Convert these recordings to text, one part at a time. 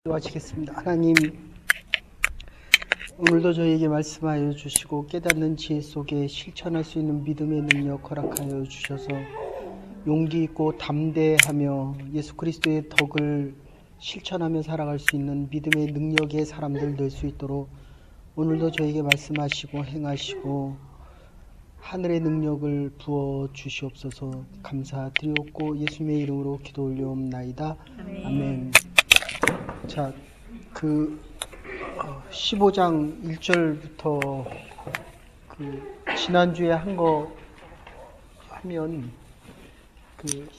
기도하시겠습니다. 하나님, 오늘도 저에게 말씀하여 주시고 깨닫는 지혜 속에 실천할 수 있는 믿음의 능력 허락하여 주셔서 용기 있고 담대하며 예수 그리스도의 덕을 실천하며 살아갈 수 있는 믿음의 능력의 사람들 될 수 있도록 오늘도 저에게 말씀하시고 행하시고 하늘의 능력을 부어 주시옵소서. 감사드리옵고 예수님의 이름으로 기도 올려옵나이다. 아멘. 자, 15장 1절부터 지난주에 한 거 하면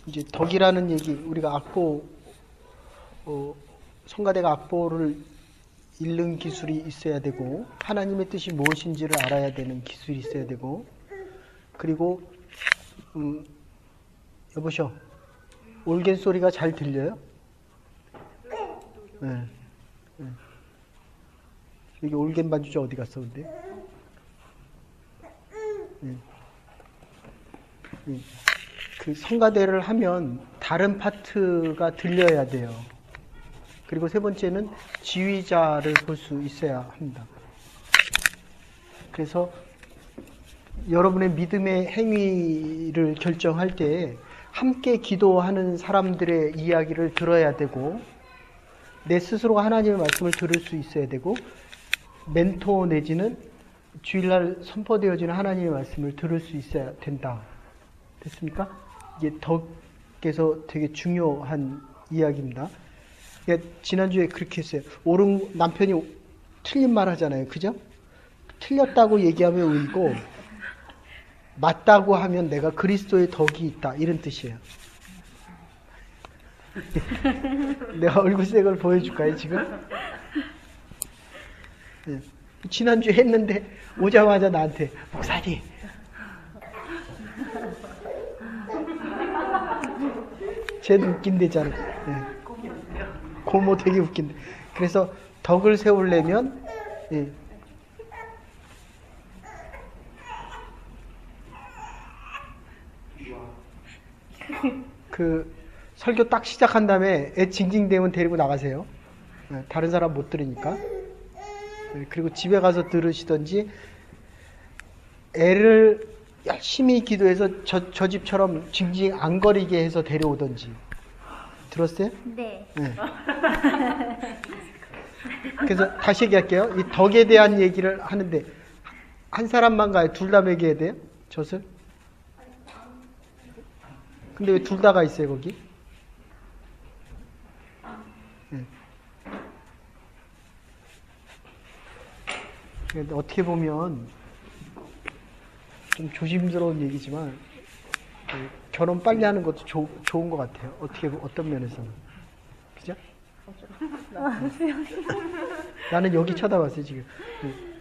이제 덕이라는 얘기, 우리가 악보, 성가대가 악보를 읽는 기술이 있어야 되고 하나님의 뜻이 무엇인지를 알아야 되는 기술이 있어야 되고, 그리고 여보셔, 올겐 소리가 잘 들려요? 네. 네. 여기 올겐 반주자 어디 갔어 근데? 네. 네. 그 성가대를 하면 다른 파트가 들려야 돼요. 그리고 세 번째는 지휘자를 볼 수 있어야 합니다. 그래서 여러분의 믿음의 행위를 결정할 때 함께 기도하는 사람들의 이야기를 들어야 되고, 내 스스로가 하나님의 말씀을 들을 수 있어야 되고, 멘토 내지는 주일날 선포되어지는 하나님의 말씀을 들을 수 있어야 된다. 됐습니까? 이게 덕에서 되게 중요한 이야기입니다. 그러니까 지난주에 그렇게 했어요. 남편이 틀린 말 하잖아요. 그죠? 틀렸다고 얘기하면 의고, 맞다고 하면 내가 그리스도의 덕이 있다. 이런 뜻이에요. 내가 얼굴색을 보여줄까요 지금? 네. 지난주에 했는데 오자마자 나한테 목사님 쟤도 웃긴대잖아. 네. 고모 되게 웃긴데. 그래서 덕을 세우려면 설교 딱 시작한 다음에 애 징징대면 데리고 나가세요. 다른 사람 못 들으니까. 그리고 집에 가서 들으시던지, 애를 열심히 기도해서 저 집처럼 징징 안 거리게 해서 데려오던지. 들었어요? 네. 네. 그래서 다시 얘기할게요. 이 덕에 대한 얘기를 하는데 한 사람만 가요? 둘 다 먹여야 돼요? 젖을? 근데 왜 둘 다가 있어요 거기? 어떻게 보면 좀 조심스러운 얘기지만 결혼 빨리 하는 것도 좋은 것 같아요. 어떤 면에서는. 그죠? 나는 여기 쳐다봤어요 지금.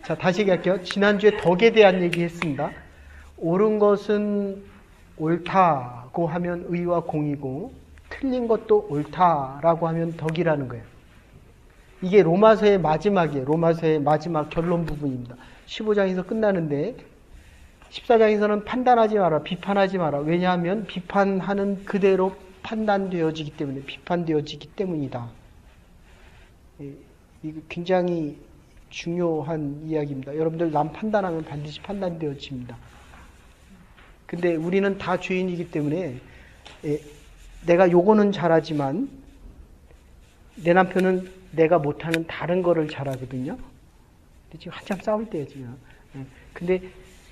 자, 다시 얘기할게요. 지난주에 덕에 대한 얘기 했습니다. 옳은 것은 옳다고 하면 의와 공이고, 틀린 것도 옳다라고 하면 덕이라는 거예요. 이게 로마서의 마지막이에요. 로마서의 마지막 결론 부분입니다. 15장에서 끝나는데 14장에서는 판단하지 마라, 비판하지 마라. 왜냐하면 비판하는 그대로 판단되어지기 때문에, 비판되어지기 때문이다. 이거 굉장히 중요한 이야기입니다. 여러분들 남 판단하면 반드시 판단되어집니다. 근데 우리는 다 죄인이기 때문에 내가 요거는 잘하지만 내 남편은 내가 못하는 다른 거를 잘하거든요. 지금 한참 싸울 때예요 지금. 근데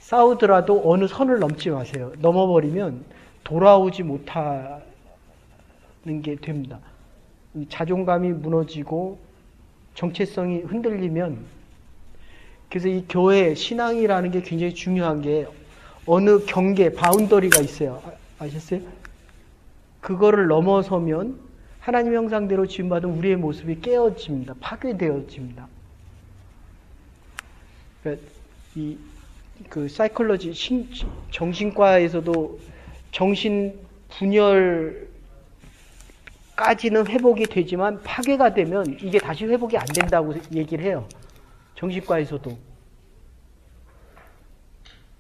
싸우더라도 어느 선을 넘지 마세요. 넘어버리면 돌아오지 못하는 게 됩니다. 자존감이 무너지고 정체성이 흔들리면, 그래서 이 교회 신앙이라는 게 굉장히 중요한 게 어느 경계, 바운더리가 있어요. 아셨어요? 그거를 넘어서면 하나님 형상대로 지음받은 우리의 모습이 깨어집니다. 파괴되어집니다. 그러니까 사이콜로지, 정신과에서도 정신 분열까지는 회복이 되지만 파괴가 되면 이게 다시 회복이 안 된다고 얘기를 해요. 정신과에서도.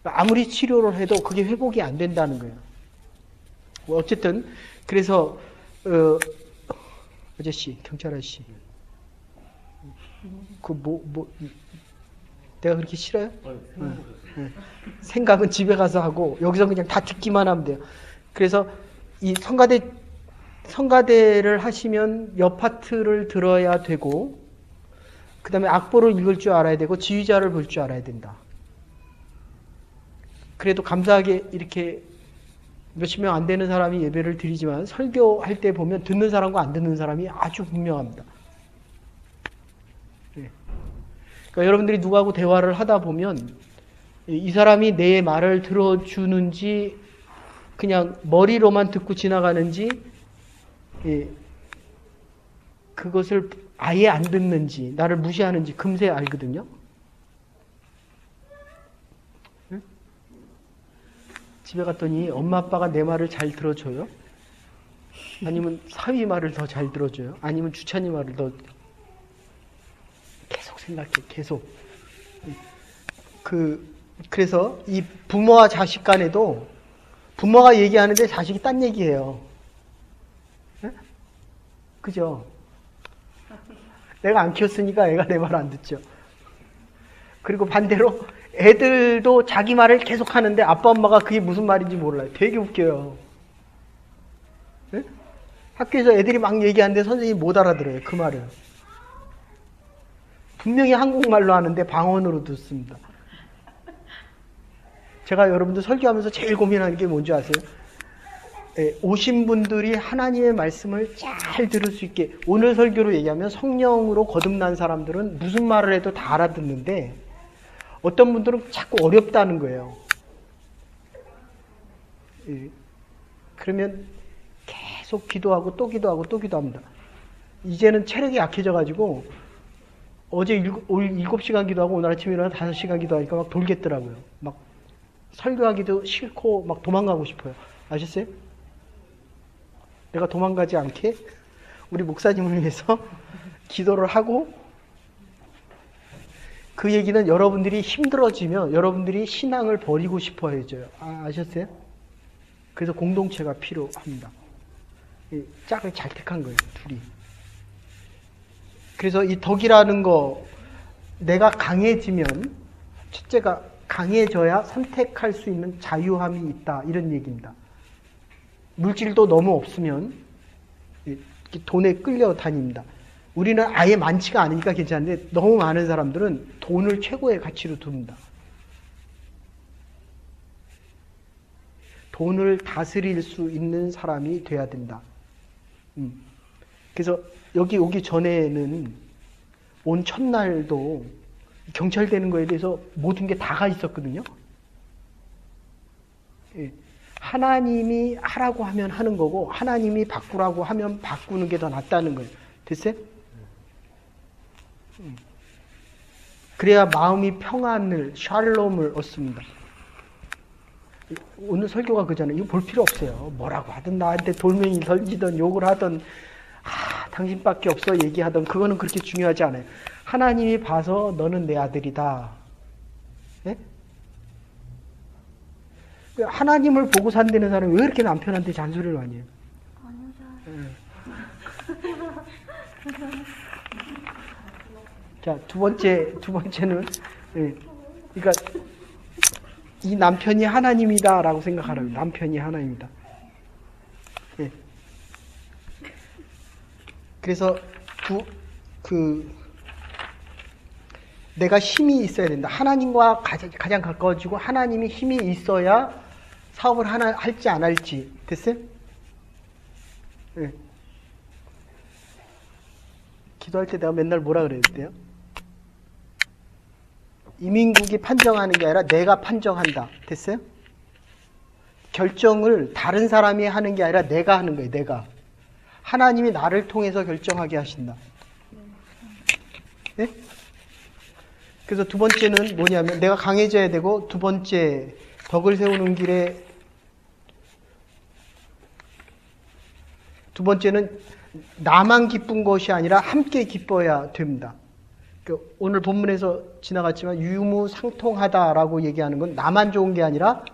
아무리 치료를 해도 그게 회복이 안 된다는 거예요. 어쨌든 그래서 아저씨, 경찰 아저씨, 내가 그렇게 싫어요? 네. 생각은 집에 가서 하고 여기서 그냥 다 듣기만 하면 돼요. 그래서 이 성가대를 하시면 옆 파트를 들어야 되고, 그 다음에 악보를 읽을 줄 알아야 되고 지휘자를 볼 줄 알아야 된다. 그래도 감사하게 이렇게 몇십 명 안 되는 사람이 예배를 드리지만 설교할 때 보면 듣는 사람과 안 듣는 사람이 아주 분명합니다. 네. 그러니까 여러분들이 누구하고 대화를 하다 보면 이 사람이 내 말을 들어주는지 그냥 머리로만 듣고 지나가는지, 그것을 아예 안 듣는지 나를 무시하는지 금세 알거든요. 응? 집에 갔더니 엄마 아빠가 내 말을 잘 들어줘요? 아니면 사위 말을 더 잘 들어줘요? 아니면 주차님 말을 더 계속 생각해. 계속. 그래서 이 부모와 자식 간에도 부모가 얘기하는데 자식이 딴 얘기해요. 네? 그죠? 내가 안 키웠으니까 애가 내 말 안 듣죠. 그리고 반대로 애들도 자기 말을 계속 하는데 아빠 엄마가 그게 무슨 말인지 몰라요. 되게 웃겨요. 네? 학교에서 애들이 막 얘기하는데 선생님이 못 알아들어요. 그 말을. 분명히 한국말로 하는데 방언으로 듣습니다. 제가 여러분들 설교하면서 제일 고민하는 게 뭔지 아세요? 오신 분들이 하나님의 말씀을 잘 들을 수 있게, 오늘 설교로 얘기하면 성령으로 거듭난 사람들은 무슨 말을 해도 다 알아듣는데 어떤 분들은 자꾸 어렵다는 거예요. 그러면 계속 기도하고 또 기도하고 또 기도합니다. 이제는 체력이 약해져가지고 어제 7시간 기도하고 오늘 아침에 일어나 5시간 기도하니까 막 돌겠더라고요. 막 설교하기도 싫고 막 도망가고 싶어요. 아셨어요? 내가 도망가지 않게 우리 목사님을 위해서 기도를 하고, 그 얘기는 여러분들이 힘들어지면 여러분들이 신앙을 버리고 싶어 해줘요. 아셨어요? 그래서 공동체가 필요합니다. 짝을 잘 택한 거예요, 둘이. 그래서 이 덕이라는 거, 내가 강해지면, 첫째가 강해져야 선택할 수 있는 자유함이 있다, 이런 얘기입니다. 물질도 너무 없으면 돈에 끌려다닙니다. 우리는 아예 많지가 않으니까 괜찮은데 너무 많은 사람들은 돈을 최고의 가치로 둡니다. 돈을 다스릴 수 있는 사람이 돼야 된다. 그래서 여기 오기 전에는 온 첫날도 경찰되는 거에 대해서 모든 게 다가 있었거든요. 하나님이 하라고 하면 하는 거고 하나님이 바꾸라고 하면 바꾸는 게 더 낫다는 거예요. 됐어요? 그래야 마음이 평안을, 샬롬을 얻습니다. 오늘 설교가 그잖아요. 이거 볼 필요 없어요. 뭐라고 하든 나한테 돌멩이 던지든 욕을 하든 당신밖에 없어 얘기하든 그거는 그렇게 중요하지 않아요. 하나님이 봐서 너는 내 아들이다. 네? 하나님을 보고 산다는 사람이 왜 이렇게 남편한테 잔소리를 많이 해요? 자, 두 번째는, 그러니까 이 남편이 하나님이다라고 생각하라고. 남편이 하나님이다. 그래서 내가 힘이 있어야 된다. 하나님과 가장 가까워지고 하나님이 힘이 있어야 사업을 할지 안 할지. 됐어요? 네. 기도할 때 내가 맨날 뭐라 그랬대요? 이민국이 판정하는 게 아니라 내가 판정한다. 됐어요? 결정을 다른 사람이 하는 게 아니라 내가 하는 거예요. 내가. 하나님이 나를 통해서 결정하게 하신다. 네? 그래서 두 번째는 뭐냐면 내가 강해져야 되고, 두 번째 덕을 세우는 길에 두 번째는 나만 기쁜 것이 아니라 함께 기뻐야 됩니다. 오늘 본문에서 지나갔지만 유무상통하다라고 얘기하는 건 나만 좋은 게 아니라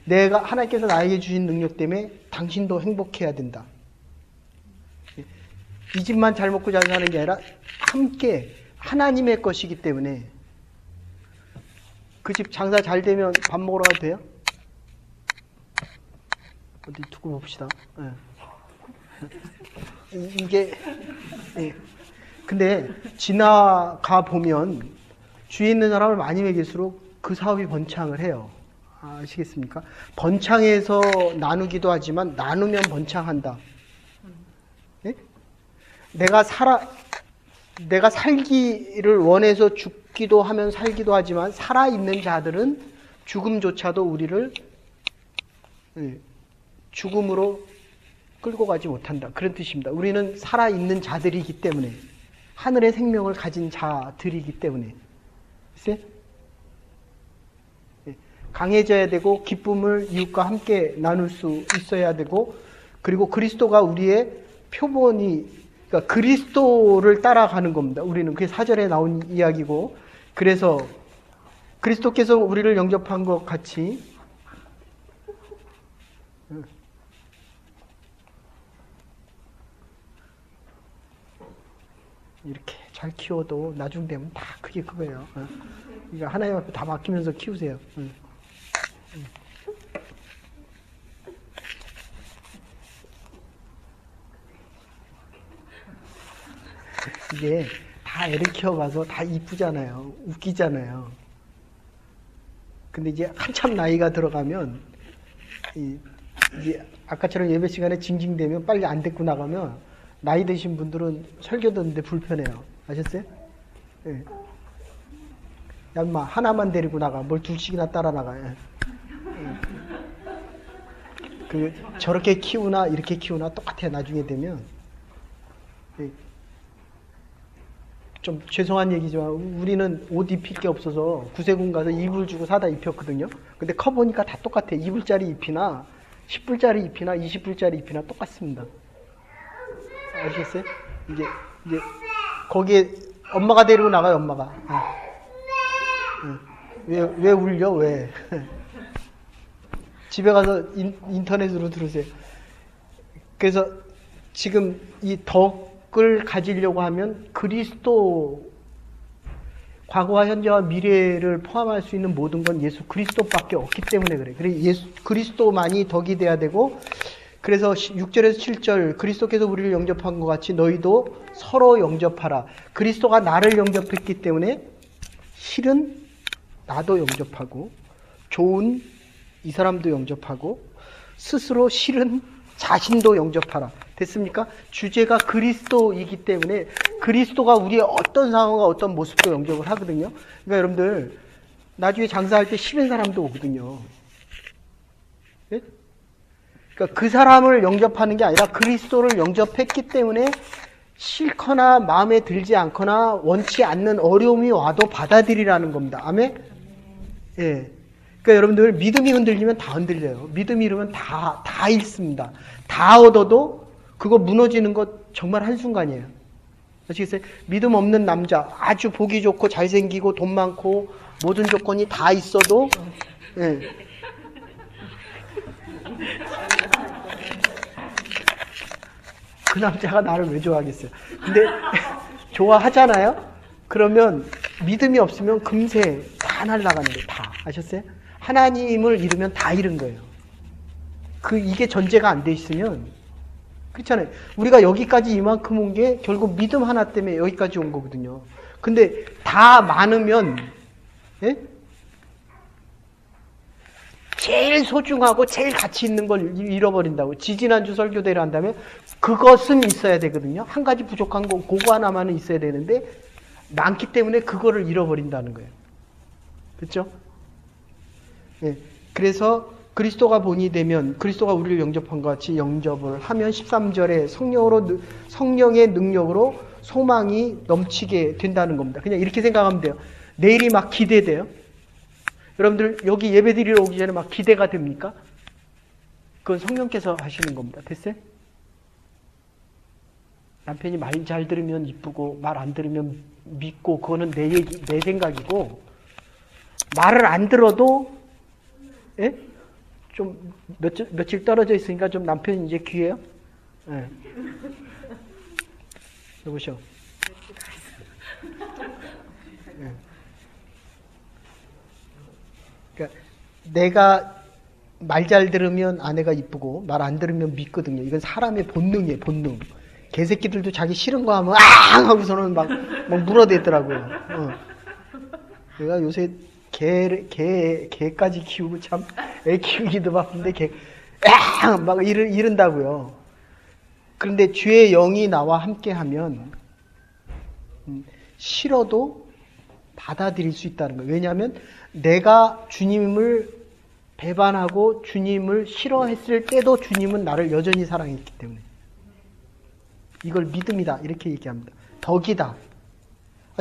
내가 하나님께서 나에게 주신 능력 때문에 당신도 행복해야 된다. 이 집만 잘 먹고 잘 사는 게 아니라 함께 하나님의 것이기 때문에 그 집 장사 잘 되면 밥 먹으러 가도 돼요? 어디 두고 봅시다. 네. 이게 네. 근데 지나가 보면 주위에 있는 사람을 많이 먹일수록 그 사업이 번창을 해요. 아시겠습니까? 번창해서 나누기도 하지만 나누면 번창한다. 네? 내가 살기를 원해서 죽기도 하면 살기도 하지만 살아있는 자들은 죽음조차도 우리를 죽음으로 끌고 가지 못한다. 그런 뜻입니다. 우리는 살아있는 자들이기 때문에 하늘의 생명을 가진 자들이기 때문에 글쎄? 강해져야 되고 기쁨을 이웃과 함께 나눌 수 있어야 되고 그리고 그리스도가 우리의 표본이 그러니까 그리스도를 따라가는 겁니다. 우리는 그게 4절에 나온 이야기고 그래서 그리스도께서 우리를 영접한 것 같이 이렇게 잘 키워도 나중 되면 다 그게 그거예요. 그러니까 하나님 앞에 다 맡기면서 키우세요. 이게 다 애를 키워가서 다 이쁘잖아요. 웃기잖아요. 근데 이제 한참 나이가 들어가면 이제 아까처럼 예배 시간에 징징대면 빨리 안 데리고 나가면 나이 드신 분들은 설교 듣는데 불편해요. 아셨어요? 예. 야, 인마 하나만 데리고 나가. 뭘 둘씩이나 따라 나가. 예. 그 저렇게 키우나 이렇게 키우나 똑같아요. 나중에 되면. 예. 좀 죄송한 얘기지만 우리는 옷 입힐 게 없어서 구세군 가서 이불 주고 사다 입혔거든요. 근데 커 보니까 다 똑같아. 이불짜리 잎이나 10불짜리 잎이나 20불짜리 잎이나 똑같습니다. 아시겠어요? 이제 거기에 엄마가 데리고 나가요. 엄마가. 왜 울려? 왜? 집에 가서 인터넷으로 들으세요. 그래서 지금 이 덕을 가지려고 하면 그리스도 과거와 현재와 미래를 포함할 수 있는 모든 건 예수 그리스도밖에 없기 때문에 그래. 그래 예수 그리스도만이 덕이 돼야 되고 그래서 6절에서 7절 그리스도께서 우리를 영접한 것 같이 너희도 서로 영접하라. 그리스도가 나를 영접했기 때문에 실은 나도 영접하고 좋은 이 사람도 영접하고 스스로 실은 자신도 영접하라. 됐습니까? 주제가 그리스도이기 때문에 그리스도가 우리의 어떤 상황과 어떤 모습도 영접을 하거든요. 그러니까 여러분들 나중에 장사할 때 싫은 사람도 오거든요. 네? 그러니까 그 사람을 영접하는 게 아니라 그리스도를 영접했기 때문에 싫거나 마음에 들지 않거나 원치 않는 어려움이 와도 받아들이라는 겁니다. 아멘? 예. 그러니까 여러분들 믿음이 흔들리면 다 흔들려요. 믿음이 이러면 다 잃습니다. 다 얻어도 그거 무너지는 것 정말 한순간이에요. 아시겠어요? 믿음 없는 남자 아주 보기 좋고 잘생기고 돈 많고 모든 조건이 다 있어도 예. 그 남자가 나를 왜 좋아하겠어요? 근데 좋아하잖아요? 그러면 믿음이 없으면 금세 다 날아가는 거예요. 다. 아셨어요? 하나님을 잃으면 다 잃은 거예요. 이게 전제가 안 돼 있으면 그렇잖아요. 우리가 여기까지 이만큼 온 게 결국 믿음 하나 때문에 여기까지 온 거거든요. 근데 다 많으면 예? 제일 소중하고 제일 가치 있는 걸 잃어버린다고. 지지난주 설교대로 한다면 그것은 있어야 되거든요. 한 가지 부족한 거 그거 하나만은 있어야 되는데 많기 때문에 그거를 잃어버린다는 거예요. 그렇죠? 예. 그래서 그리스도가 본이 되면 그리스도가 우리를 영접한 것 같이 영접을 하면 13절에 성령의 능력으로 소망이 넘치게 된다는 겁니다. 그냥 이렇게 생각하면 돼요. 내일이 막 기대돼요. 여러분들 여기 예배 드리러 오기 전에 막 기대가 됩니까? 그건 성령께서 하시는 겁니다. 됐어요? 남편이 말 잘 들으면 이쁘고 말 안 들으면 믿고 그거는 내 얘기, 내 생각이고 말을 안 들어도 예? 좀 며칠 떨어져 있으니까 좀 남편이 이제 귀해요. 예. 여보시오. 예. 그러니까 내가 말 잘 들으면 아내가 이쁘고 말 안 들으면 밉거든요. 이건 사람의 본능이에요, 본능. 개새끼들도 자기 싫은 거 하면 아 하고서는 막 물어대더라고요. 내가 요새 개까지 키우고 참 애 키우기도 바쁜데 막 이른다고요. 그런데 주의 영이 나와 함께하면 싫어도 받아들일 수 있다는 거예요. 왜냐하면 내가 주님을 배반하고 주님을 싫어했을 때도 주님은 나를 여전히 사랑했기 때문에 이걸 믿음이다 이렇게 얘기합니다. 덕이다.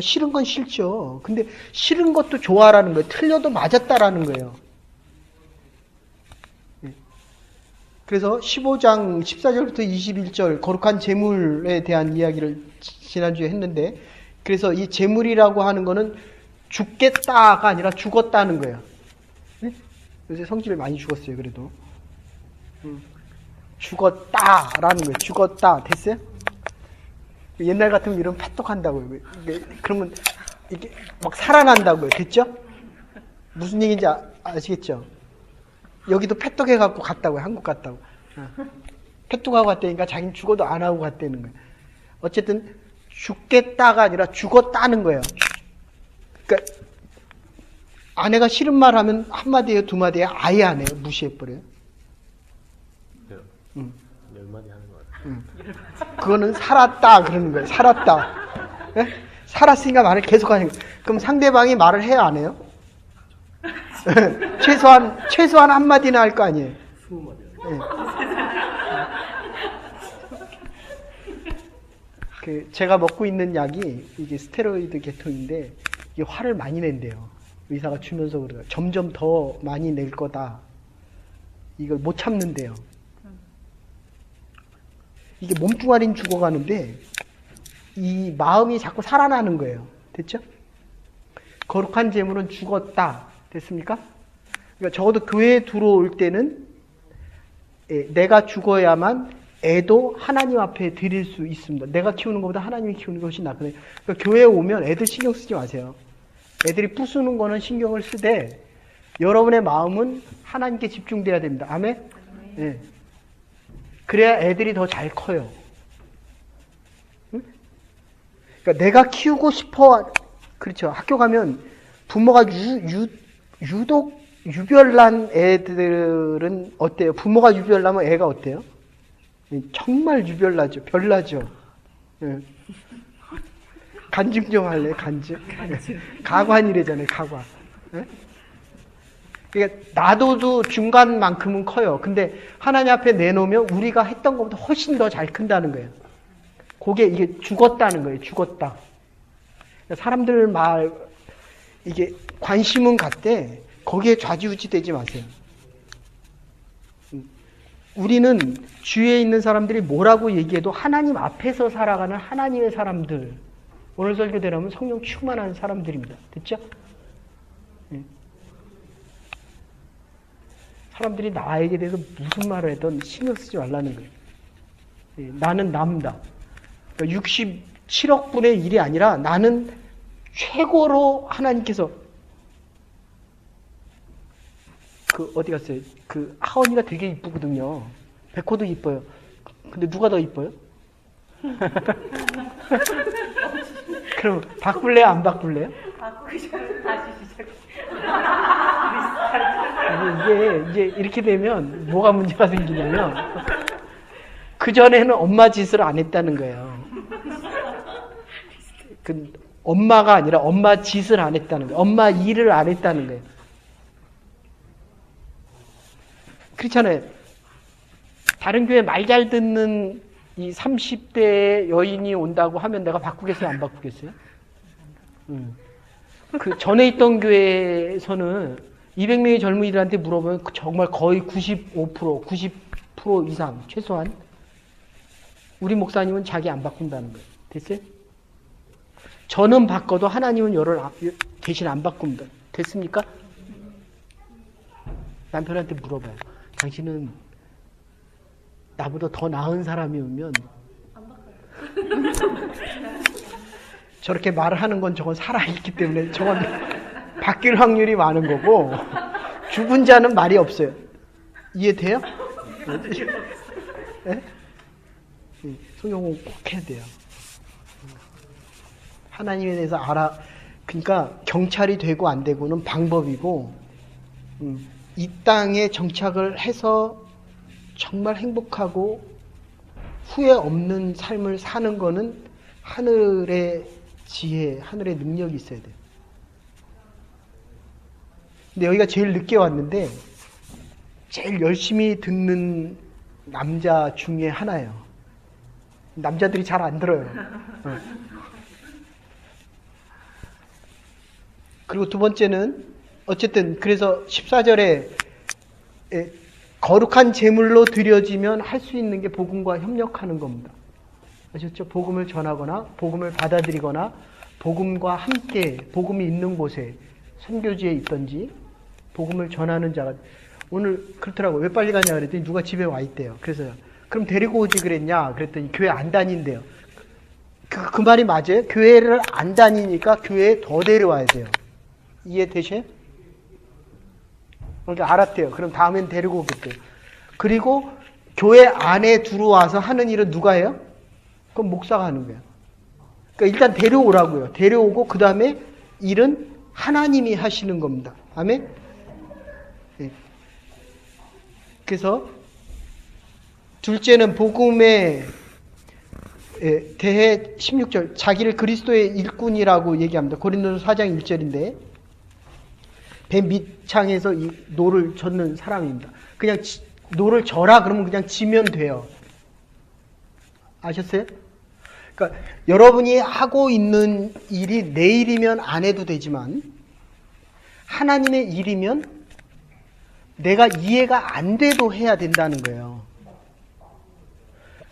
싫은 건 싫죠. 근데 싫은 것도 좋아라는 거예요. 틀려도 맞았다라는 거예요. 그래서 15장 14절부터 21절 거룩한 재물에 대한 이야기를 지난주에 했는데 그래서 이 재물이라고 하는 거는 죽겠다가 아니라 죽었다는 거예요. 네? 요새 성질 많이 죽었어요. 그래도 죽었다라는 거예요. 죽었다. 됐어요? 옛날 같으면 이러면 패떡한다고요. 그러면 이게 막 살아난다고요. 됐죠? 무슨 얘기인지 아시겠죠? 여기도 패떡해갖고 갔다고요. 한국 갔다고. 패떡하고 갔다니까 자기는 죽어도 안 하고 갔다는 거예요. 어쨌든 죽겠다가 아니라 죽었다는 거예요. 그러니까 아내가 싫은 말 하면 한마디에요, 두마디에 아예 안 해요. 무시해버려요. 열 마디 하는 거 같아요. 그거는 살았다 그러는 거예요. 살았다. 예? 살았으니까 말을 계속 하는 거예요. 그럼 상대방이 말을 해야 안 해요? 최소한 한마디는 할 거 아니에요. 20마디. 제가 먹고 있는 약이 이게 스테로이드 계통인데 이게 화를 많이 낸대요. 의사가 주면서 그래요. 점점 더 많이 낼 거다. 이걸 못 참는데요. 이게 몸뚱아리는 죽어가는데 이 마음이 자꾸 살아나는 거예요. 됐죠? 거룩한 재물은 죽었다. 됐습니까? 그러니까 적어도 교회에 들어올 때는 내가 죽어야만 애도 하나님 앞에 드릴 수 있습니다. 내가 키우는 것보다 하나님이 키우는 것이 낫거든요. 그러니까 교회에 오면 애들 신경 쓰지 마세요. 애들이 부수는 거는 신경을 쓰되 여러분의 마음은 하나님께 집중돼야 됩니다. 아멘? 네. 그래야 애들이 더 잘 커요. 응? 그러니까 내가 키우고 싶어. 그렇죠. 학교 가면 부모가 유독 유별난 애들은 어때요? 부모가 유별나면 애가 어때요? 정말 유별나죠. 별나죠. 예. 간증 좀 할래? 간증. 가관이래잖아요. 가관. 예? 그러니까 놔둬도 중간만큼은 커요. 근데 하나님 앞에 내놓으면 우리가 했던 것보다 훨씬 더 잘 큰다는 거예요. 그게 이게 죽었다는 거예요. 죽었다. 사람들 말 이게 관심은 갖되 거기에 좌지우지 되지 마세요. 우리는 주위에 있는 사람들이 뭐라고 얘기해도 하나님 앞에서 살아가는 하나님의 사람들. 오늘 설교대로면 성령 충만한 사람들입니다. 됐죠? 사람들이 나에게 대해서 무슨 말을 하든 신경 쓰지 말라는 거예요. 나는 남다. 67억 분의 1이 아니라 나는 최고로 하나님께서 어디 갔어요? 하원이가 되게 이쁘거든요. 백호도 이뻐요. 근데 누가 더 이뻐요? 그럼 바꿀래요? 안 바꿀래요? 바꾸기 전에 다시 시작. 이게 이렇게 되면 뭐가 문제가 생기냐면 그전에는 엄마 짓을 안 했다는 거예요. 엄마가 아니라 엄마 짓을 안 했다는 거예요. 엄마 일을 안 했다는 거예요. 그렇잖아요. 다른 교회 말 잘 듣는 이 30대 여인이 온다고 하면 내가 바꾸겠어요? 안 바꾸겠어요? 그 전에 있던 교회에서는 200명의 젊은이들한테 물어보면 정말 거의 95%, 90% 이상 최소한 우리 목사님은 자기 안 바꾼다는 거예요. 됐어요? 저는 바꿔도 하나님은 열을 대신 안 바꿉니다. 됐습니까? 남편한테 물어봐요. 당신은 나보다 더 나은 사람이 오면 저렇게 말을 하는 건 저건 살아있기 때문에 저건 바뀔 확률이 많은 거고, 죽은 자는 말이 없어요. 이해돼요? 네? 성경은 꼭 해야 돼요. 하나님에 대해서 그러니까 경찰이 되고 안 되고는 방법이고, 이 땅에 정착을 해서 정말 행복하고 후회 없는 삶을 사는 거는 하늘의 지혜, 하늘의 능력이 있어야 돼요. 근데 여기가 제일 늦게 왔는데 제일 열심히 듣는 남자 중에 하나예요. 남자들이 잘 안 들어요. 그리고 두 번째는 어쨌든 그래서 14절에 거룩한 제물로 드려지면 할 수 있는 게 복음과 협력하는 겁니다. 아셨죠? 복음을 전하거나 복음을 받아들이거나 복음과 함께 복음이 있는 곳에 선교지에 있든지 복음을 전하는 자가 오늘 그렇더라고요. 왜 빨리 가냐 그랬더니 누가 집에 와 있대요. 그래서 그럼 데리고 오지 그랬냐 그랬더니 교회 안 다닌대요. 그 말이 맞아요. 교회를 안 다니니까 교회에 더 데려와야 돼요. 이해되셔요? 그러니까 알았대요. 그럼 다음엔 데리고 오겠대요. 그리고 교회 안에 들어와서 하는 일은 누가 해요? 그럼 목사가 하는 거예요. 그러니까 일단 데려오라고요. 데려오고 그 다음에 일은 하나님이 하시는 겁니다. 아멘? 네. 그래서 둘째는 복음에 대해 16절 자기를 그리스도의 일꾼이라고 얘기합니다. 고린도서 4장 1절인데 배 밑창에서 이 노를 젓는 사람입니다. 그냥 노를 져라 그러면 그냥 지면 돼요. 아셨어요? 그러니까 여러분이 하고 있는 일이 내 일이면 안 해도 되지만 하나님의 일이면 내가 이해가 안 돼도 해야 된다는 거예요.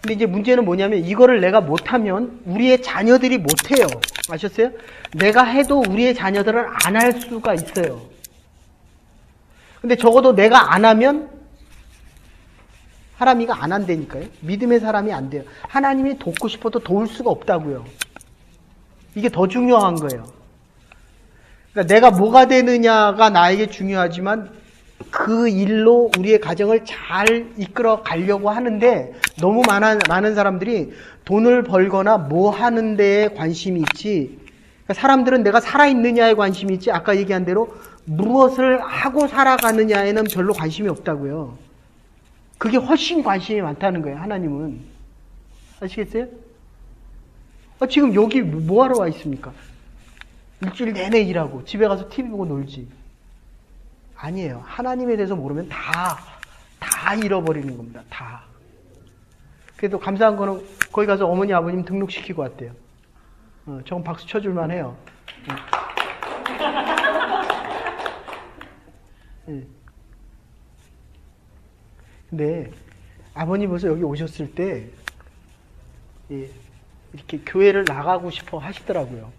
근데 이제 문제는 뭐냐면 이거를 내가 못하면 우리의 자녀들이 못해요. 아셨어요? 내가 해도 우리의 자녀들은 안 할 수가 있어요. 근데 적어도 내가 안 하면 사람이가 안 한다니까요. 믿음의 사람이 안 돼요. 하나님이 돕고 싶어도 도울 수가 없다고요. 이게 더 중요한 거예요. 그러니까 내가 뭐가 되느냐가 나에게 중요하지만 그 일로 우리의 가정을 잘 이끌어 가려고 하는데 너무 많은 사람들이 돈을 벌거나 뭐 하는 데에 관심이 있지, 그러니까 사람들은 내가 살아있느냐에 관심이 있지 아까 얘기한 대로 무엇을 하고 살아가느냐에는 별로 관심이 없다고요. 그게 훨씬 관심이 많다는 거예요. 하나님은. 아시겠어요? 지금 여기 뭐하러 와 있습니까? 일주일 내내 일하고 집에 가서 TV 보고 놀지. 아니에요. 하나님에 대해서 모르면 다 잃어버리는 겁니다. 다. 그래도 감사한 거는 거기 가서 어머니 아버님 등록시키고 왔대요. 저건 박수 쳐줄만 해요. 근데 아버님 벌써 여기 오셨을 때 이렇게 교회를 나가고 싶어 하시더라고요.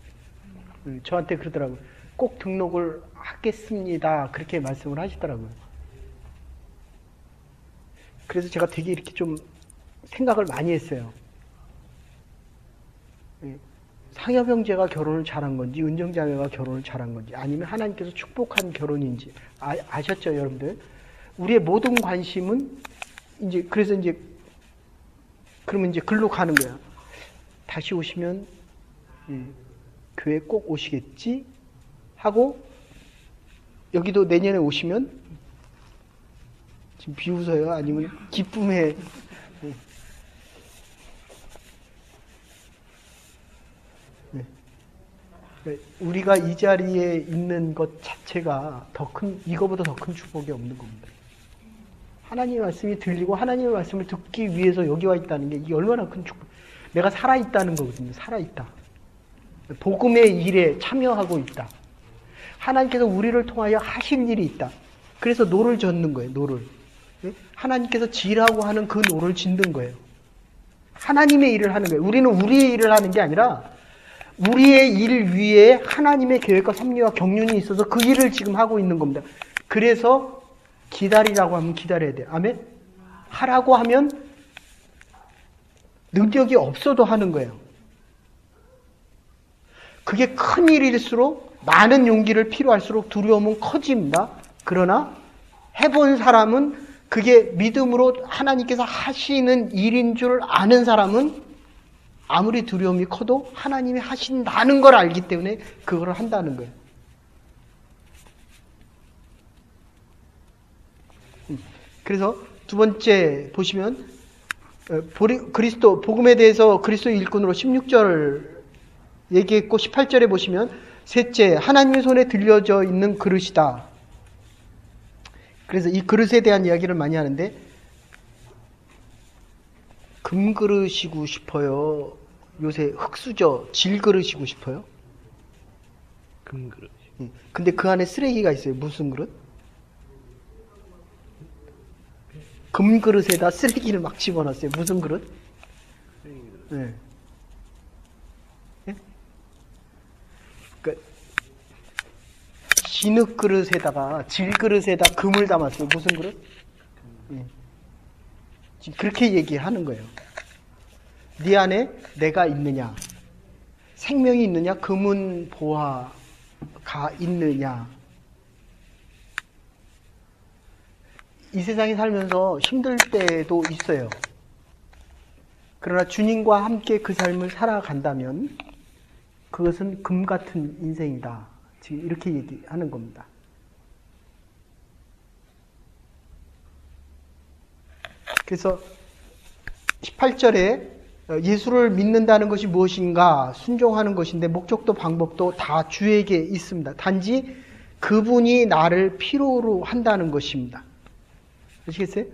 저한테 그러더라고요. 꼭 등록을 하겠습니다. 그렇게 말씀을 하시더라고요. 그래서 제가 되게 이렇게 좀 생각을 많이 했어요. 상엽 형제가 결혼을 잘한 건지 은정자매가 결혼을 잘한 건지 아니면 하나님께서 축복한 결혼인지 아셨죠 여러분들? 우리의 모든 관심은 그래서 그러면 글로 가는 거야. 다시 오시면 교회 꼭 오시겠지? 하고 여기도 내년에 오시면 지금 비웃어요? 아니면 기쁨에 우리가 이 자리에 있는 것 자체가 이거보다 더 큰 축복이 없는 겁니다. 하나님의 말씀이 들리고 하나님의 말씀을 듣기 위해서 여기 와 있다는 게 이게 얼마나 큰 축복. 내가 살아있다는 거거든요. 살아있다. 복음의 일에 참여하고 있다. 하나님께서 우리를 통하여 하실 일이 있다. 그래서 노를 젓는 거예요. 노를. 하나님께서 지라고 하는 그 노를 짓는 거예요. 하나님의 일을 하는 거예요. 우리는 우리의 일을 하는 게 아니라 우리의 일 위에 하나님의 계획과 섭리와 경륜이 있어서 그 일을 지금 하고 있는 겁니다. 그래서 기다리라고 하면 기다려야 돼요. 아멘? 하라고 하면 능력이 없어도 하는 거예요. 그게 큰 일일수록 많은 용기를 필요할수록 두려움은 커집니다. 그러나 해본 사람은 그게 믿음으로 하나님께서 하시는 일인 줄 아는 사람은 아무리 두려움이 커도 하나님이 하신다는 걸 알기 때문에 그걸 한다는 거예요. 그래서 두 번째 보시면 그리스도 복음에 대해서 그리스도 일꾼으로 16절 얘기했고 18절에 보시면 셋째 하나님의 손에 들려져 있는 그릇이다. 그래서 이 그릇에 대한 이야기를 많이 하는데 금그릇이고 싶어요? 요새 흙수저 질그릇이고 싶어요? 금그릇. 근데 그 안에 쓰레기가 있어요. 무슨 그릇? 금그릇에다 쓰레기를 막 집어넣었어요. 무슨 그릇? 네. 네? 그러니까 진흙 그릇에다가 질그릇에다 금을 담았어요. 무슨 그릇? 네. 지금 그렇게 얘기하는 거예요. 네 안에 내가 있느냐? 생명이 있느냐? 금은 보화가 있느냐? 이 세상에 살면서 힘들 때도 있어요. 그러나 주님과 함께 그 삶을 살아간다면 그것은 금 같은 인생이다. 지금 이렇게 얘기하는 겁니다. 그래서 18절에 예수를 믿는다는 것이 무엇인가 순종하는 것인데 목적도 방법도 다 주에게 있습니다. 단지 그분이 나를 필요로 한다는 것입니다. 아시겠어요?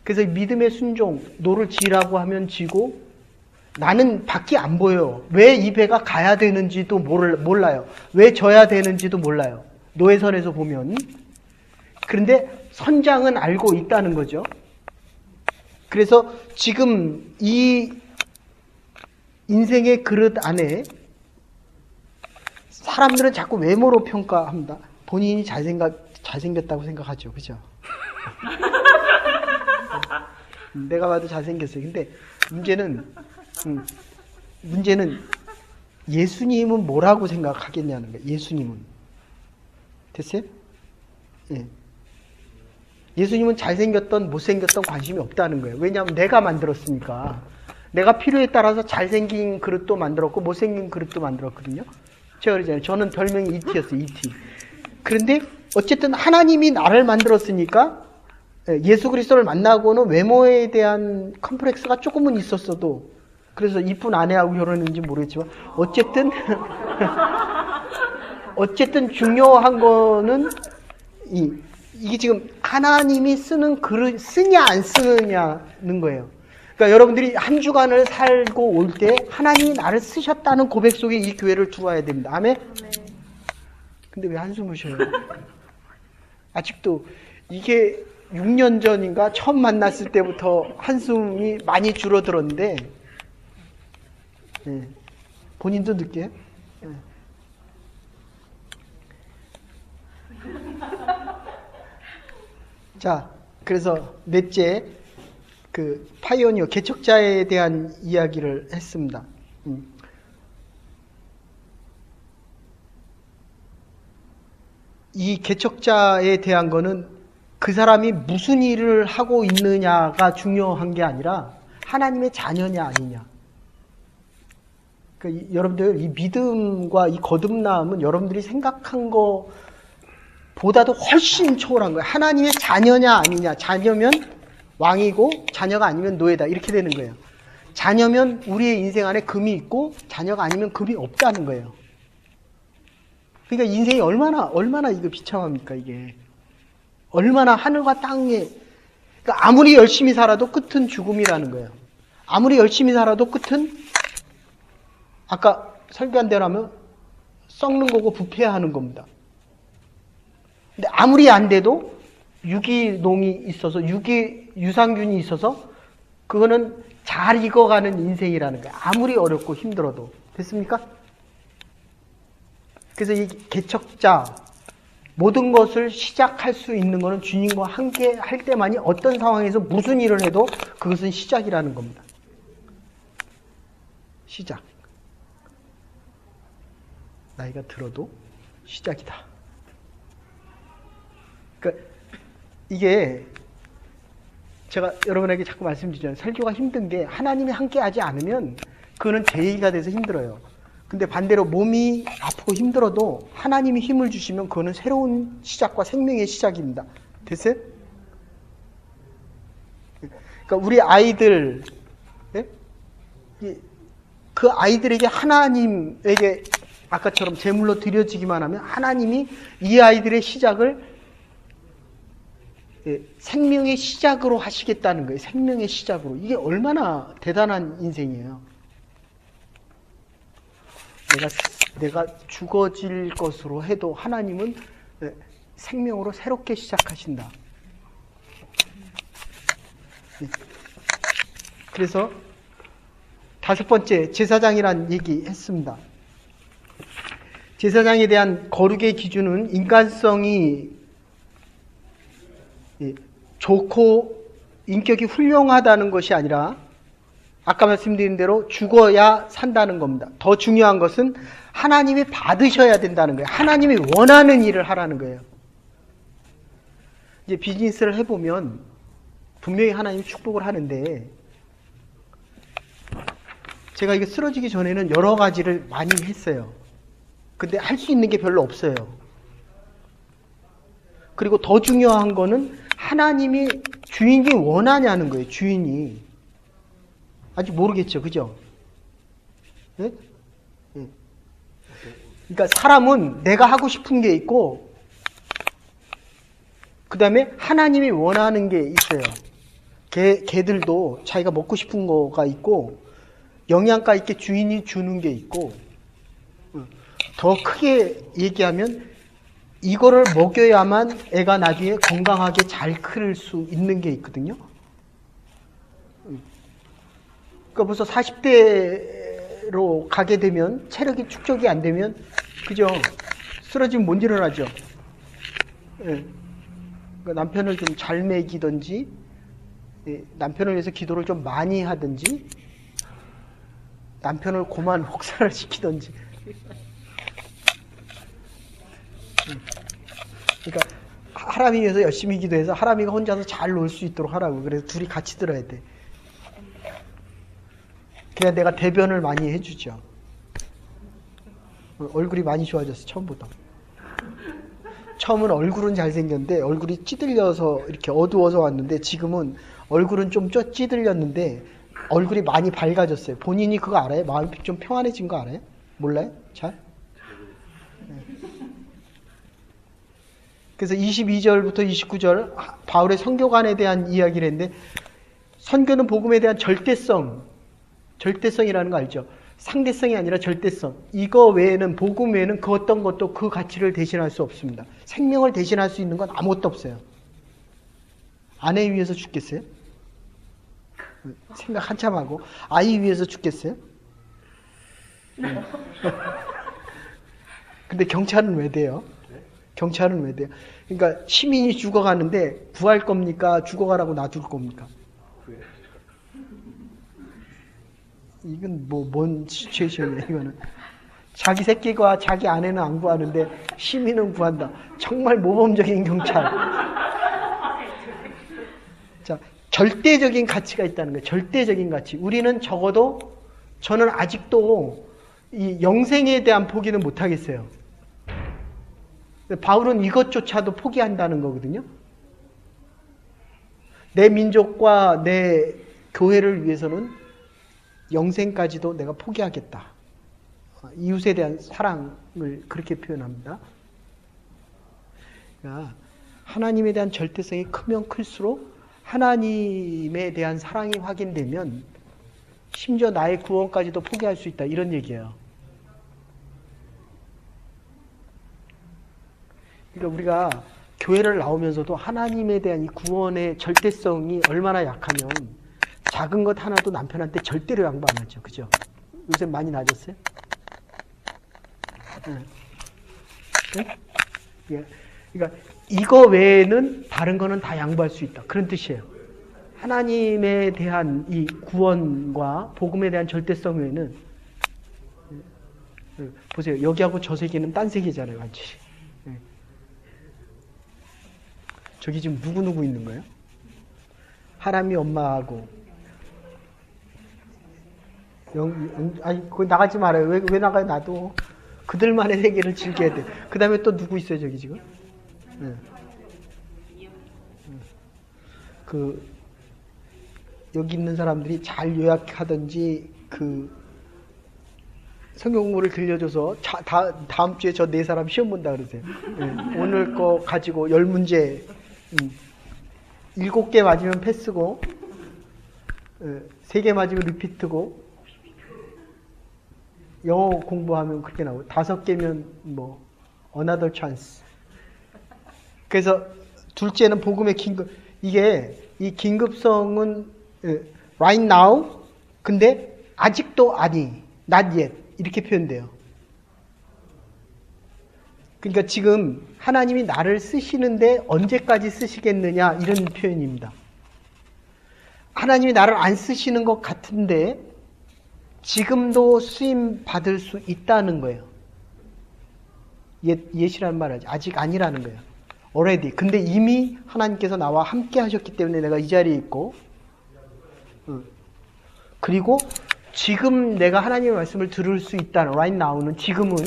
그래서 믿음의 순종, 노를 지라고 하면 지고 나는 밖이 안 보여요. 왜 이 배가 가야 되는지도 몰라요. 왜 져야 되는지도 몰라요. 노예선에서 보면. 그런데 선장은 알고 있다는 거죠. 그래서 지금 이 인생의 그릇 안에 사람들은 자꾸 외모로 평가합니다. 본인이 잘생겼다고 생각하죠. 그죠? 내가 봐도 잘생겼어요. 근데 문제는 예수님은 뭐라고 생각하겠냐는 거예요. 예수님은. 됐어요? 예. 예수님은 잘생겼던 못생겼던 관심이 없다는 거예요. 왜냐하면 내가 만들었으니까. 내가 필요에 따라서 잘생긴 그릇도 만들었고 못생긴 그릇도 만들었거든요. 제가 그러잖아요. 저는 별명이 E.T였어요. E.T. 그런데 어쨌든 하나님이 나를 만들었으니까 예수 그리스도를 만나고는 외모에 대한 컴플렉스가 조금은 있었어도 그래서 이쁜 아내하고 결혼했는지 모르겠지만 어쨌든 중요한 거는 이게 지금 하나님이 쓰는 그릇 쓰냐 안 쓰느냐는 거예요. 그러니까 여러분들이 한 주간을 살고 올 때 하나님이 나를 쓰셨다는 고백 속에 이 교회를 들어와야 됩니다. 아멘? 근데 왜 한숨을 쉬어요? 아직도 이게 6년 전인가 처음 만났을 때부터 한숨이 많이 줄어들었는데 네. 본인도 느껴요? 네. 자, 그래서 넷째 그 파이오니어 개척자에 대한 이야기를 했습니다. 이 개척자에 대한 거는 그 사람이 무슨 일을 하고 있느냐가 중요한 게 아니라 하나님의 자녀냐 아니냐. 그러니까 여러분들 이 믿음과 이 거듭남은 여러분들이 생각한 거보다도 훨씬 초월한 거예요. 하나님의 자녀냐 아니냐. 자녀면 왕이고 자녀가 아니면 노예다. 이렇게 되는 거예요. 자녀면 우리의 인생 안에 금이 있고 자녀가 아니면 금이 없다는 거예요. 그러니까 인생이 얼마나 이거 비참합니까, 이게. 얼마나 하늘과 땅에, 그러니까 아무리 열심히 살아도 끝은 죽음이라는 거예요. 아무리 열심히 살아도 끝은, 아까 설교한 대로 하면 썩는 거고 부패하는 겁니다. 근데 아무리 안 돼도 유기농이 있어서, 유산균이 있어서, 그거는 잘 익어가는 인생이라는 거예요. 아무리 어렵고 힘들어도. 됐습니까? 그래서 이 개척자, 모든 것을 시작할 수 있는 것은 주님과 함께 할 때만이 어떤 상황에서 무슨 일을 해도 그것은 시작이라는 겁니다. 시작. 나이가 들어도 시작이다. 그러니까 이게 제가 여러분에게 자꾸 말씀드리잖아요. 설교가 힘든 게 하나님이 함께 하지 않으면 그거는 제 얘기가 돼서 힘들어요. 근데 반대로 몸이 아프고 힘들어도 하나님이 힘을 주시면 그거는 새로운 시작과 생명의 시작입니다. 됐어요? 그러니까 우리 아이들, 예? 그 아이들에게 하나님에게 아까처럼 제물로 드려지기만 하면 하나님이 이 아이들의 시작을 생명의 시작으로 하시겠다는 거예요. 생명의 시작으로. 이게 얼마나 대단한 인생이에요. 내가 죽어질 것으로 해도 하나님은 생명으로 새롭게 시작하신다. 그래서 다섯 번째, 제사장이란 얘기 했습니다. 제사장에 대한 거룩의 기준은 인간성이 좋고 인격이 훌륭하다는 것이 아니라 아까 말씀드린 대로 죽어야 산다는 겁니다. 더 중요한 것은 하나님이 받으셔야 된다는 거예요. 하나님이 원하는 일을 하라는 거예요. 이제 비즈니스를 해보면 분명히 하나님이 축복을 하는데 제가 이게 쓰러지기 전에는 여러 가지를 많이 했어요. 근데 할 수 있는 게 별로 없어요. 그리고 더 중요한 거는 하나님이 주인이 원하냐는 거예요. 주인이. 아직 모르겠죠. 그죠? 네? 네. 그러니까 사람은 내가 하고 싶은 게 있고 그 다음에 하나님이 원하는 게 있어요. 개들도 자기가 먹고 싶은 거가 있고 영양가 있게 주인이 주는 게 있고 더 크게 얘기하면 이거를 먹여야만 애가 나중에 건강하게 잘 클 수 있는 게 있거든요. 그러니까 벌써 40대로 가게 되면 체력이 축적이 안 되면 그죠? 쓰러지면 못 일어나죠. 예. 그러니까 남편을 좀 잘 먹이든지 남편을 위해서 기도를 좀 많이 하든지 남편을 고만 혹사를 시키든지 그러니까 하람이 위해서 열심히 기도해서 하람이가 혼자서 잘 놀 수 있도록 하라고. 그래서 둘이 같이 들어야 돼. 그냥 내가 대변을 많이 해주죠. 얼굴이 많이 좋아졌어, 처음보다. 처음은 얼굴은 잘생겼는데 얼굴이 찌들려서 이렇게 어두워서 왔는데 지금은 얼굴은 좀 찌들렸는데 얼굴이 많이 밝아졌어요. 본인이 그거 알아요? 마음이 좀 평안해진 거 알아요? 몰라요? 잘? 그래서 22절부터 29절 바울의 선교관에 대한 이야기를 했는데 선교는 복음에 대한 절대성이라는 거 알죠? 상대성이 아니라 절대성. 이거 외에는 복음 외에는 그 어떤 것도 그 가치를 대신할 수 없습니다. 생명을 대신할 수 있는 건 아무것도 없어요. 아내 위해서 죽겠어요? 생각 한참 하고 아이 위해서 죽겠어요? 근데 경찰은 왜 돼요? 경찰은 왜 돼요? 그러니까 시민이 죽어가는데 구할 겁니까? 죽어가라고 놔둘 겁니까? 이건 뭔 시츄에이션이야 이거는. 자기 새끼가 자기 아내는 안 구하는데 시민은 구한다. 정말 모범적인 경찰. 자, 절대적인 가치가 있다는 거예요. 절대적인 가치. 우리는 적어도 저는 아직도 이 영생에 대한 포기는 못 하겠어요. 바울은 이것조차도 포기한다는 거거든요. 내 민족과 내 교회를 위해서는 영생까지도 내가 포기하겠다. 이웃에 대한 사랑을 그렇게 표현합니다. 그러니까 하나님에 대한 절대성이 크면 클수록 하나님에 대한 사랑이 확인되면 심지어 나의 구원까지도 포기할 수 있다. 이런 얘기예요. 그러니까 우리가 교회를 나오면서도 하나님에 대한 이 구원의 절대성이 얼마나 약하면 작은 것 하나도 남편한테 절대로 양보 안 하죠. 그죠? 요새 많이 낮았어요? 네. 네? 그러니까 이거 외에는 다른 거는 다 양보할 수 있다. 그런 뜻이에요. 하나님에 대한 이 구원과 복음에 대한 절대성 외에는 보세요. 여기하고 저 세계는 딴 세계잖아요. 완전히. 저기 지금 누구 있는 거예요? 하람이 엄마하고 아니 거기 나가지 말아요. 왜 나가요? 나도 그들만의 세계를 즐겨야 돼. 그 다음에 또 누구 있어요? 저기 지금? 여기 있는 사람들이 잘 요약하든지 성경 공부를 들려줘서 다음 주에 저 네 사람 시험 본다 그러세요. 오늘 거 가지고 10문제 7개 맞으면 패스고 3개 맞으면 리피트고 영어 공부하면 그렇게 나오고 5개면 뭐 another chance. 그래서 둘째는 복음의 긴급. 이게 이 긴급성은 right now 근데 아직도 아니 not yet 이렇게 표현돼요. 그러니까 지금 하나님이 나를 쓰시는데 언제까지 쓰시겠느냐 이런 표현입니다. 하나님이 나를 안 쓰시는 것 같은데 지금도 쓰임 받을 수 있다는 거예요. yet이라는 말 하지. 아직 아니라는 거예요. already. 근데 이미 하나님께서 나와 함께 하셨기 때문에 내가 이 자리에 있고 그리고 지금 내가 하나님의 말씀을 들을 수 있다는 right now는 지금은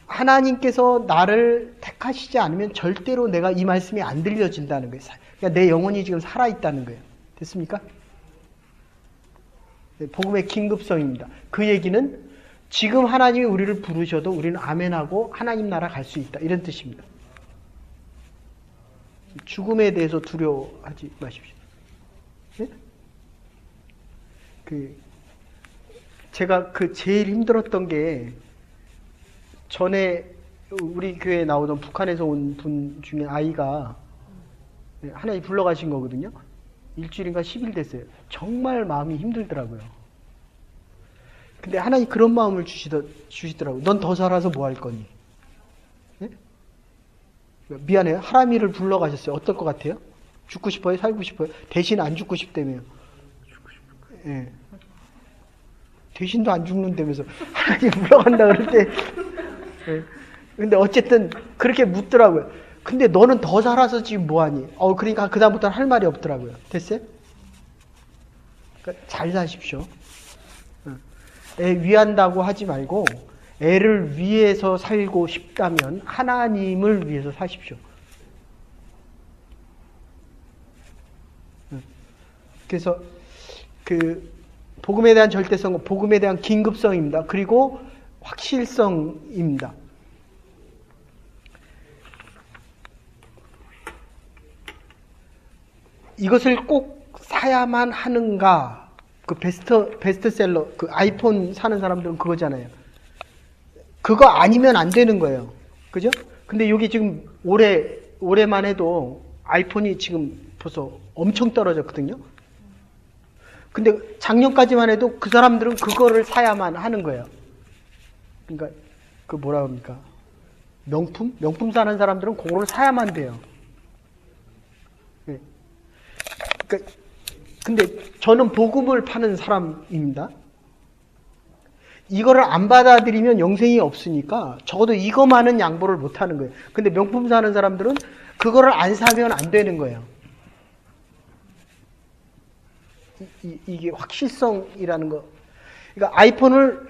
하나님께서 나를 택하시지 않으면 절대로 내가 이 말씀이 안 들려진다는 거예요. 그러니까 내 영혼이 지금 살아있다는 거예요. 됐습니까? 복음의 긴급성입니다. 그 얘기는 지금 하나님이 우리를 부르셔도 우리는 아멘하고 하나님 나라 갈 수 있다. 이런 뜻입니다. 죽음에 대해서 두려워하지 마십시오. 네? 제가 제일 힘들었던 게 전에 우리 교회에 나오던 북한에서 온 분 중에 아이가 하나님 불러가신 거거든요. 일주일인가 10일 됐어요. 정말 마음이 힘들더라고요. 근데 하나님 그런 마음을 주시더라고요. 넌 더 살아서 뭐 할 거니? 네? 미안해요. 하람이를 불러가셨어요. 어떨 것 같아요? 죽고 싶어요? 살고 싶어요? 대신 안 죽고 싶다며요. 예. 대신도 안 죽는다면서 하나님 불러간다 그럴 때 근데 어쨌든 그렇게 묻더라고요. 근데 너는 더 살아서 지금 뭐하니? 그러니까 그다음부터는 할 말이 없더라고요. 됐어요? 그러니까 잘 사십시오. 애 위한다고 하지 말고 애를 위해서 살고 싶다면 하나님을 위해서 사십시오. 그래서 복음에 대한 절대성, 복음에 대한 긴급성입니다. 그리고 확실성입니다. 이것을 꼭 사야만 하는가? 베스트셀러, 아이폰 사는 사람들은 그거잖아요. 그거 아니면 안 되는 거예요. 그죠? 근데 여기 지금 올해만 해도 아이폰이 지금 벌써 엄청 떨어졌거든요. 근데 작년까지만 해도 그 사람들은 그거를 사야만 하는 거예요. 그러니까 뭐라 합니까? 명품 사는 사람들은 그거를 사야만 돼요. 네. 그러니까 근데 저는 복음을 파는 사람입니다. 이거를 안 받아들이면 영생이 없으니까 적어도 이거만은 양보를 못 하는 거예요. 근데 명품 사는 사람들은 그거를 안 사면 안 되는 거예요. 이게 확실성이라는 거. 그러니까 아이폰을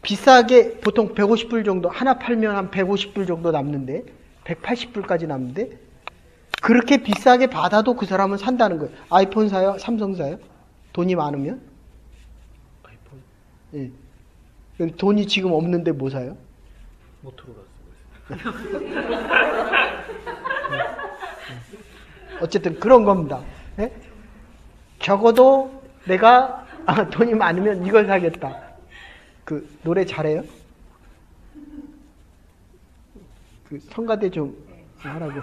비싸게 보통 150불 정도 하나 팔면 한 150불 정도 남는데 180불까지 남는데 그렇게 비싸게 받아도 그 사람은 산다는 거예요. 아이폰 사요? 삼성 사요? 돈이 많으면? 아이폰? 예. 돈이 지금 없는데 뭐 사요? 모토로라 쓰고 있어요. 어쨌든 그런 겁니다. 예? 적어도 내가 돈이 많으면 이걸 사겠다. 노래 잘해요? 성가대 좀 하라고.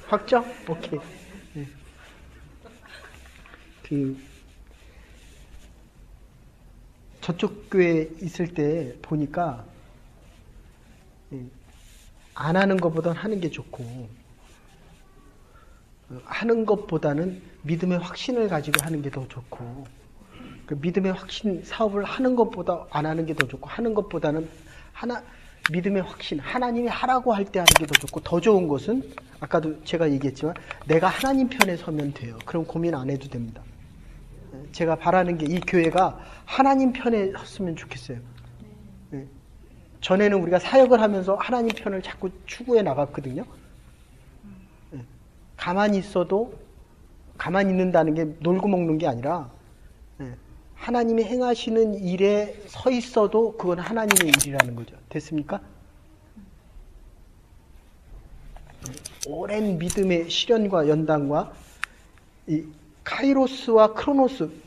확정? 오케이. 네. 저쪽 교회 있을 때 보니까 안 하는 것보다는 하는 게 좋고, 하는 것보다는 믿음의 확신을 가지고 하는 게 더 좋고, 그 믿음의 확신, 사업을 하는 것보다 안 하는 게 더 좋고, 하는 것보다는 믿음의 확신, 하나님이 하라고 할 때 하는 게 더 좋고, 더 좋은 것은 아까도 제가 얘기했지만 내가 하나님 편에 서면 돼요. 그럼 고민 안 해도 됩니다. 제가 바라는 게 이 교회가 하나님 편에 섰으면 좋겠어요. 전에는 우리가 사역을 하면서 하나님 편을 자꾸 추구해 나갔거든요. 가만히 있어도, 가만히 있는다는 게 놀고 먹는 게 아니라, 하나님이 행하시는 일에 서 있어도 그건 하나님의 일이라는 거죠. 됐습니까? 오랜 믿음의 실현과 연단과 이 카이로스와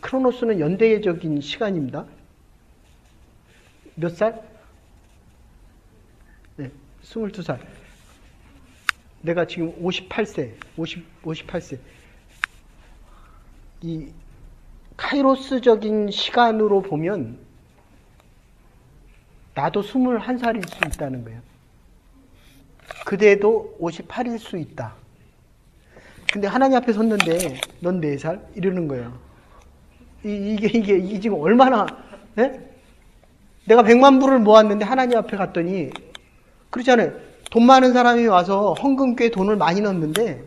크로노스는 연대적인 시간입니다. 몇 살? 네, 22살. 내가 지금 58세. 이 카이로스적인 시간으로 보면 나도 21살일 수 있다는 거예요. 그대도 58일 수 있다. 근데 하나님 앞에 섰는데 넌 4살? 이러는 거예요. 이게 지금 얼마나, 예? 내가 100만 불을 모았는데 하나님 앞에 갔더니, 그렇잖아요. 돈 많은 사람이 와서 헌금교에 돈을 많이 넣는데,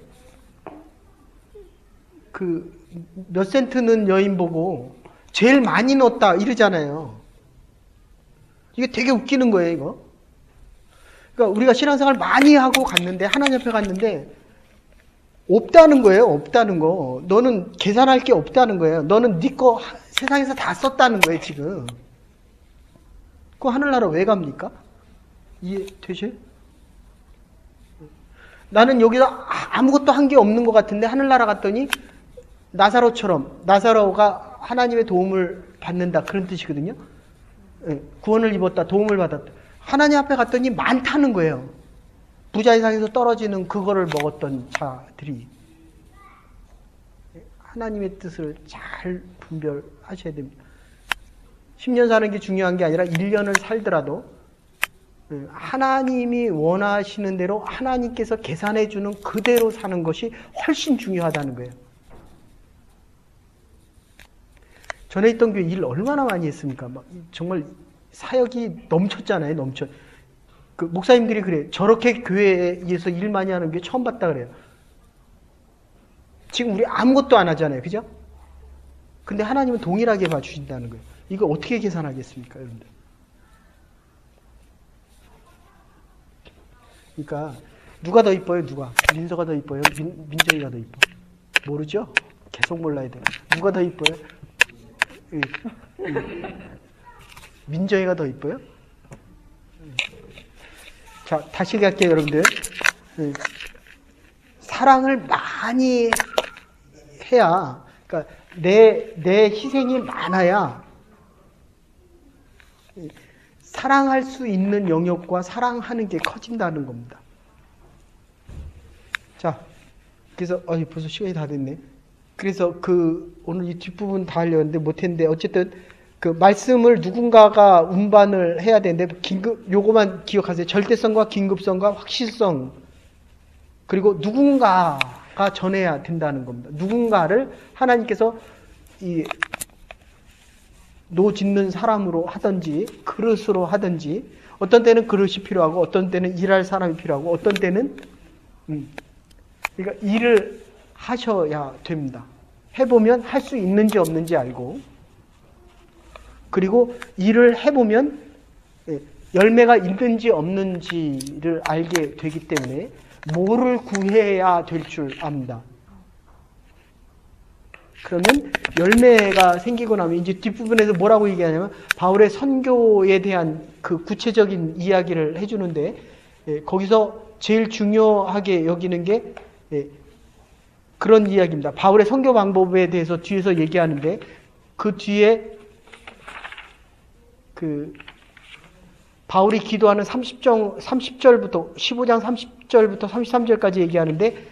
몇 센트는 여인 보고 제일 많이 넣었다 이러잖아요. 이게 되게 웃기는 거예요, 이거. 그러니까 우리가 신앙생활 많이 하고 갔는데, 하나님 앞에 갔는데, 없다는 거예요, 없다는 거. 너는 계산할 게 없다는 거예요. 너는 네 거 세상에서 다 썼다는 거예요, 지금. 그 하늘나라 왜 갑니까? 이해되세요? 나는 여기서 아무것도 한 게 없는 것 같은데, 하늘나라 갔더니, 나사로가 하나님의 도움을 받는다. 그런 뜻이거든요. 구원을 입었다. 도움을 받았다. 하나님 앞에 갔더니 많다는 거예요. 부자의 상에서 떨어지는 그거를 먹었던 자들이. 하나님의 뜻을 잘 분별하셔야 됩니다. 10년 사는 게 중요한 게 아니라 1년을 살더라도 하나님이 원하시는 대로 하나님께서 계산해 주는 그대로 사는 것이 훨씬 중요하다는 거예요. 전에 있던 교회 일 얼마나 많이 했습니까? 막 정말 사역이 넘쳤잖아요, 그 목사님들이 그래요. 저렇게 교회에서 일 많이 하는 게 처음 봤다 그래요. 지금 우리 아무것도 안 하잖아요, 그죠? 근데 하나님은 동일하게 봐주신다는 거예요. 이거 어떻게 계산하겠습니까, 여러분들? 그러니까 누가 더 이뻐요, 누가? 민서가 더 이뻐요, 민정이가 더 이뻐? 모르죠? 계속 몰라야 돼요. 누가 더 이뻐요? 민정이가 더 이뻐요? 자, 다시 갈게요, 여러분들. 사랑을 많이 해야, 그러니까 내 희생이 많아야 사랑할 수 있는 영역과 사랑하는 게 커진다는 겁니다. 자, 그래서 벌써 시간이 다 됐네. 그래서 오늘 이 뒷부분 다 하려는데 못했는데, 어쨌든 그 말씀을 누군가가 운반을 해야 되는데, 요거만 기억하세요. 절대성과 긴급성과 확실성, 그리고 누군가가 전해야 된다는 겁니다. 누군가를 하나님께서 노 짓는 사람으로 하든지 그릇으로 하든지, 어떤 때는 그릇이 필요하고 어떤 때는 일할 사람이 필요하고 어떤 때는 그러니까 일을 하셔야 됩니다. 해보면 할 수 있는지 없는지 알고, 그리고 일을 해보면 열매가 있는지 없는지를 알게 되기 때문에 뭐를 구해야 될 줄 압니다. 그러면 열매가 생기고 나면 이제 뒷부분에서 뭐라고 얘기하냐면 바울의 선교에 대한 그 구체적인 이야기를 해주는데, 거기서 제일 중요하게 여기는 게 그런 이야기입니다. 바울의 선교 방법에 대해서 뒤에서 얘기하는데, 그 뒤에 바울이 기도하는 30절부터 15장 30절부터 33절까지 얘기하는데,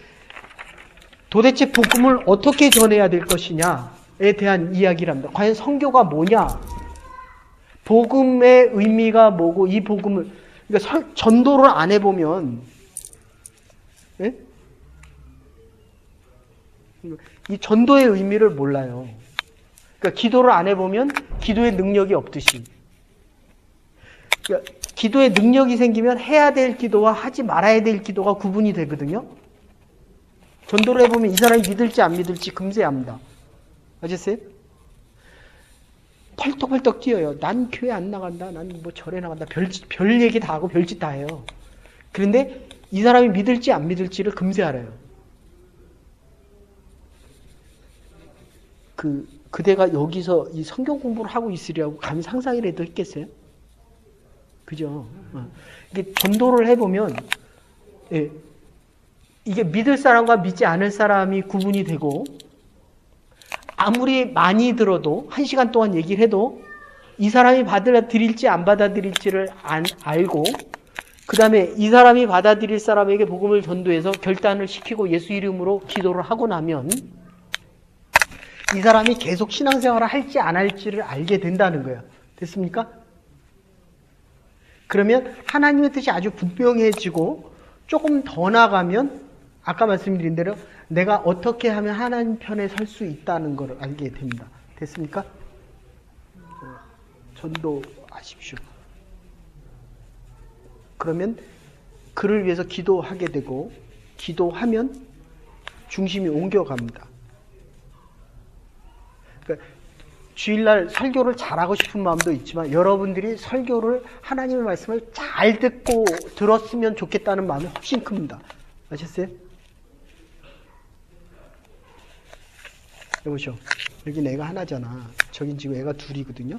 도대체 복음을 어떻게 전해야 될 것이냐에 대한 이야기를 합니다. 과연 선교가 뭐냐? 복음의 의미가 뭐고, 이 복음을, 그러니까 전도를 안 해보면, 예? 이 전도의 의미를 몰라요. 그러니까 기도를 안 해보면 기도의 능력이 없듯이. 그러니까 기도의 능력이 생기면 해야 될 기도와 하지 말아야 될 기도가 구분이 되거든요. 전도를 해보면 이 사람이 믿을지 안 믿을지 금세 압니다. 아셨어요? 펄떡펄떡 뛰어요. 난 교회 안 나간다. 난 뭐 절에 나간다. 별 얘기 다 하고 별짓 다 해요. 그런데 이 사람이 믿을지 안 믿을지를 금세 알아요. 그대가 여기서 이 성경 공부를 하고 있으려고 감히 상상이라도 했겠어요? 그죠? 이게 전도를 해보면, 예, 이게 믿을 사람과 믿지 않을 사람이 구분이 되고, 아무리 많이 들어도, 1시간 동안 얘기를 해도, 이 사람이 받아들일지 안 받아들일지를 알고, 그 다음에 이 사람이 받아들일 사람에게 복음을 전도해서 결단을 시키고 예수 이름으로 기도를 하고 나면, 이 사람이 계속 신앙생활을 할지 안 할지를 알게 된다는 거예요. 됐습니까? 그러면 하나님의 뜻이 아주 분명해지고 조금 더 나가면 아까 말씀드린 대로 내가 어떻게 하면 하나님 편에 설 수 있다는 걸 알게 됩니다. 됐습니까? 전도하십시오. 그러면 그를 위해서 기도하게 되고 기도하면 중심이 옮겨갑니다. 그러니까 주일날 설교를 잘하고 싶은 마음도 있지만 여러분들이 설교를 하나님의 말씀을 잘 듣고 들었으면 좋겠다는 마음이 훨씬 큽니다. 아셨어요? 여보시오. 여기 애가 하나잖아. 저긴 지금 애가 둘이거든요.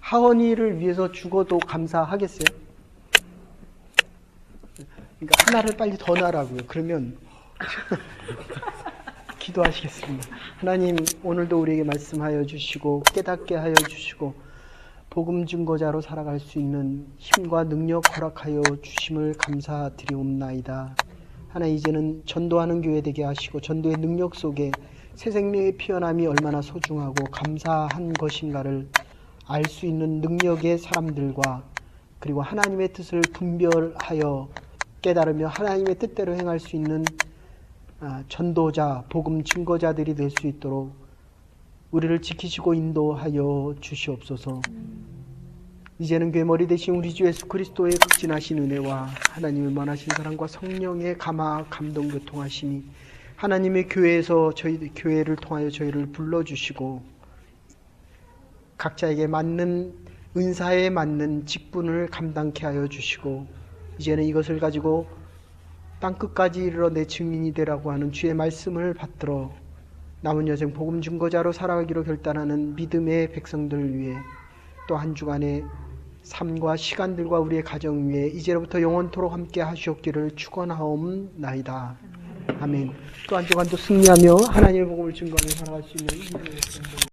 하원이를 위해서 죽어도 감사하겠어요? 그러니까 하나를 빨리 더 낳으라고요. 그러면 기도하시겠습니다. 하나님, 오늘도 우리에게 말씀하여 주시고 깨닫게 하여 주시고 복음 증거자로 살아갈 수 있는 힘과 능력 허락하여 주심을 감사드리옵나이다. 하나님, 이제는 전도하는 교회 되게 하시고 전도의 능력 속에 새 생명의 피어남이 얼마나 소중하고 감사한 것인가를 알 수 있는 능력의 사람들과 그리고 하나님의 뜻을 분별하여 깨달으며 하나님의 뜻대로 행할 수 있는 전도자, 복음 증거자들이 될 수 있도록 우리를 지키시고 인도하여 주시옵소서. 이제는 괴머리 되신 우리 주 예수 그리스도의 극진하신 은혜와 하나님의 만하신 사랑과 성령의 감화 감동 교통하심이 하나님의 교회에서 저희 교회를 통하여 저희를 불러주시고 각자에게 맞는 은사에 맞는 직분을 감당케 하여 주시고 이제는 이것을 가지고 땅끝까지 이르러 내 증인이 되라고 하는 주의 말씀을 받들어 남은 여생 복음 증거자로 살아가기로 결단하는 믿음의 백성들을 위해 또 한 주간의 삶과 시간들과 우리의 가정 위에 이제로부터 영원토록 함께 하시옵기를 축원하옵나이다. 아멘. 또 한 주간도 승리하며 하나님의 복음을 증거하며 살아갈 수 있는